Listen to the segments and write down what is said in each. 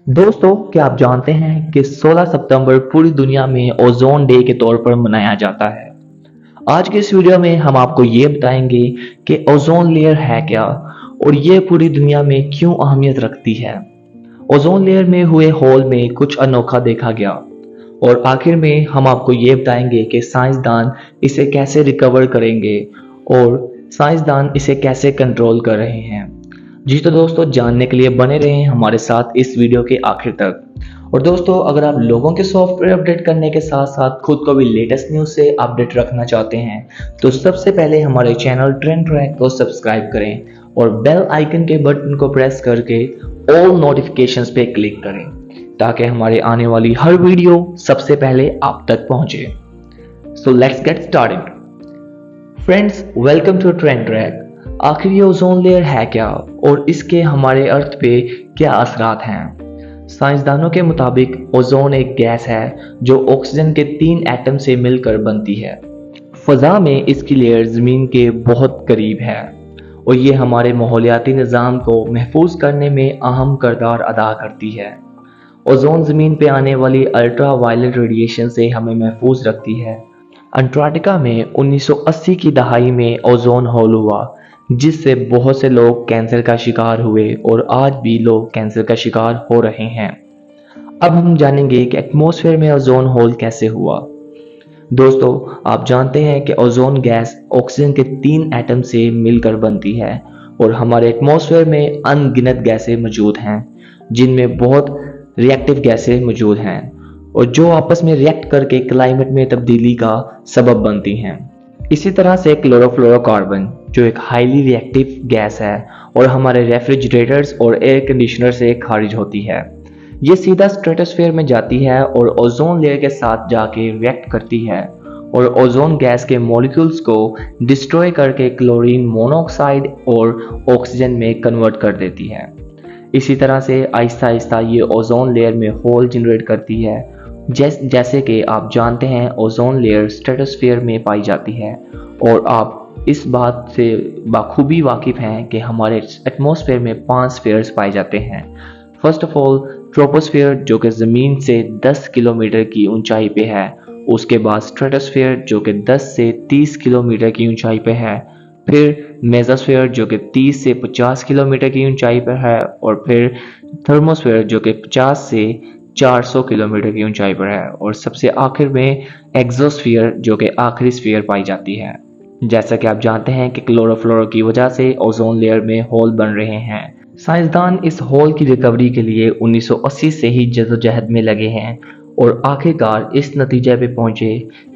दोस्तों, क्या आप जानते हैं कि 16 सितंबर पूरी दुनिया में ओजोन डे के तौर पर मनाया जाता है। आज के इस वीडियो में हम आपको ये बताएंगे कि ओजोन लेयर है क्या और ये पूरी दुनिया में क्यों अहमियत रखती है। ओजोन लेयर में हुए होल में कुछ अनोखा देखा गया और आखिर में हम आपको ये बताएंगे कि साइंसदान इसे कैसे रिकवर करेंगे और साइंसदान इसे कैसे कंट्रोल कर रहे हैं। जी तो दोस्तों, जानने के लिए बने रहें हमारे साथ इस वीडियो के आखिर तक। और दोस्तों, अगर आप लोगों के सॉफ्टवेयर अपडेट करने के साथ साथ खुद को भी लेटेस्ट न्यूज़ से अपडेट रखना चाहते हैं तो सबसे पहले हमारे चैनल ट्रेंड ट्रैक को सब्सक्राइब करें और बेल आइकन के बटन को प्रेस करके ऑल नोटिफिकेशंस पे क्लिक करें ताकि हमारे आने वाली हर वीडियो सबसे पहले आप तक पहुंचे। So let's get started. Friends, welcome to Trend Track. आखिर ये ओजोन लेयर है क्या और इसके हमारे अर्थ पे क्या असरात हैं। साइंसदानों के मुताबिक ओजोन एक गैस है जो ऑक्सीजन के 3 एटम से मिलकर बनती है। फजा में इसकी लेयर जमीन के बहुत करीब है और ये हमारे माहौलियाती निज़ाम को महफूज करने में अहम किरदार अदा करती है। ओजोन जमीन पे आने वाली अल्ट्रा वायलेट रेडिएशन से हमें महफूज रखती है। अंटार्कटिका में 1980 की दहाई में ओजोन होल हुआ जिससे बहुत से लोग कैंसर का शिकार हुए और आज भी लोग कैंसर का शिकार हो रहे हैं। अब हम जानेंगे कि एटमॉस्फेयर में ओजोन होल कैसे हुआ। दोस्तों, आप जानते हैं कि ओजोन गैस ऑक्सीजन के 3 एटम से मिलकर बनती है और हमारे एटमॉस्फेयर में अनगिनत गैसें मौजूद हैं जिनमें बहुत रिएक्टिव गैसें मौजूद हैं और जो आपस में रिएक्ट करके क्लाइमेट में तब्दीली का सबब बनती हैं। इसी तरह से क्लोरोफ्लोरोकार्बन जो एक हाईली रिएक्टिव गैस है और हमारे रेफ्रिजरेटर्स और एयर कंडीशनर से खारिज होती है। ये सीधा स्ट्रेटोस्फेयर में जाती है और ओजोन लेयर के साथ जाके रिएक्ट करती है और ओजोन गैस के मॉलिक्यूल्स को डिस्ट्रॉय करके क्लोरीन मोनोऑक्साइड और ऑक्सीजन में कन्वर्ट कर देती है। इसी तरह से आहिस्ता आहिस्ता ये ओजोन लेयर में होल जनरेट करती है। जैसे कि आप जानते हैं ओजोन लेयर स्ट्रेटोस्फेयर में पाई जाती है और आप इस बात से बाखूबी वाकिफ हैं कि हमारे एटमॉस्फेयर में 5 स्फीयर्स पाए जाते हैं। फर्स्ट ऑफ ऑल ट्रोपोस्फेयर जो कि ज़मीन से 10 किलोमीटर की ऊंचाई पे है, उसके बाद स्ट्रेटोस्फेयर जो कि 10 से 30 किलोमीटर की ऊंचाई पे है, फिर मेसोस्फेयर जो कि 30 से 50 किलोमीटर की ऊंचाई पर है और फिर थर्मोस्फेयर जो कि 50 से 400 किलोमीटर की ऊंचाई पर है और सबसे आखिर में एक्सोस्फीयर जो कि आखिरी स्फीयर पाई जाती है। जैसा कि आप जानते हैं कि क्लोरोफ्लोरो की वजह से ओजोन लेयर में होल बन रहे हैं। साइंसदान इस होल की रिकवरी के लिए 1980 से ही जद्दोजहद में लगे हैं और आखिरकार इस नतीजे पे पहुंचे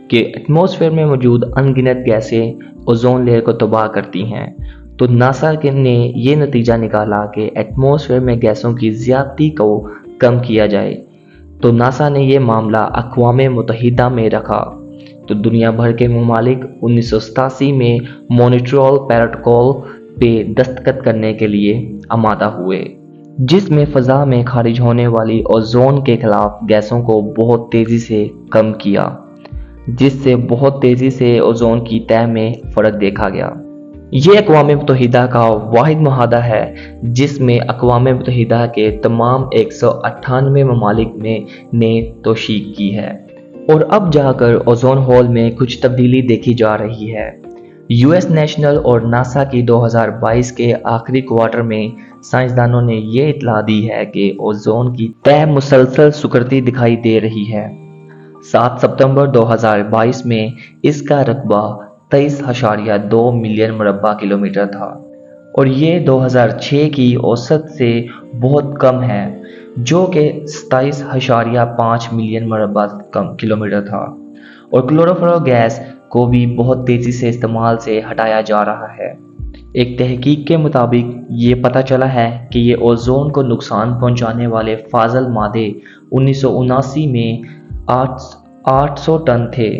कि एटमॉस्फेयर में मौजूद अनगिनत गैसें ओजोन लेयर को तबाह करती हैं। तो नासा ने ये नतीजा निकाला कि एटमॉस्फेयर में गैसों की ज़्यादती को कम किया जाए। तो नासा ने ये मामला अक़वाम मुत्तहिदा में रखा। तो दुनिया भर के ममालिक 1987 में मॉन्ट्रियल प्रोटोकॉल पे दस्तखत करने के लिए आमादा हुए जिसमें फ़ज़ा में खारिज होने वाली ओजोन के खिलाफ गैसों को बहुत तेज़ी से कम किया, जिससे बहुत तेज़ी से ओजोन की तह में फ़र्क देखा गया। ये अक़वाम मुत्तहिदा का वाहिद मुआहदा है जिसमें अक़वाम मुत्तहिदा के तमाम 198 ममालिक ने तौसीक की है और अब जाकर ओजोन होल में कुछ तब्दीली देखी जा रही है। यूएस नेशनल और नासा की 2022 के आखिरी क्वार्टर में साइंसदानों ने ये इतला दी है कि ओजोन की तह मुसलसल सुकड़ती दिखाई दे रही है। 7 सितंबर 2022 में इसका रकबा 23.2 मिलियन मुरब्बा किलोमीटर था और ये 2006 की औसत से बहुत कम है जो कि 27.5 मिलियन मुरब्बा किलोमीटर था। और क्लोरोफ्लोरो गैस को भी बहुत तेज़ी से इस्तेमाल से हटाया जा रहा है। एक तहकीक के मुताबिक ये पता चला है कि ये ओजोन को नुकसान पहुंचाने वाले फाजल मादे 1979 में 800 टन थे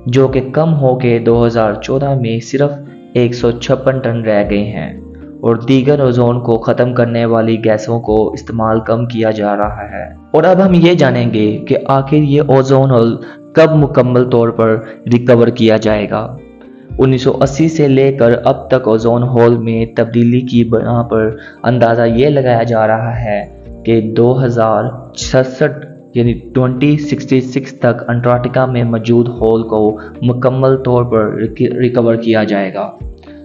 जो कि कम होके 2014 में सिर्फ 156 टन रह गए हैं और दीगर ओजोन को ख़त्म करने वाली गैसों को इस्तेमाल कम किया जा रहा है। और अब हम ये जानेंगे कि आखिर ये ओजोन होल कब मुकम्मल तौर पर रिकवर किया जाएगा। 1980 से लेकर अब तक ओजोन होल में तब्दीली की बिना पर अंदाज़ा ये लगाया जा रहा है कि 2066 यानी 2066 तक अंटार्कटिका में मौजूद होल को मुकम्मल तौर पर रिकवर किया जाएगा।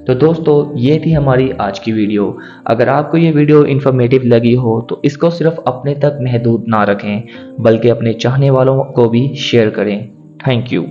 तो दोस्तों ये थी हमारी आज की वीडियो। अगर आपको ये वीडियो इन्फॉर्मेटिव लगी हो तो इसको सिर्फ अपने तक महदूद ना रखें बल्कि अपने चाहने वालों को भी शेयर करें। Thank you.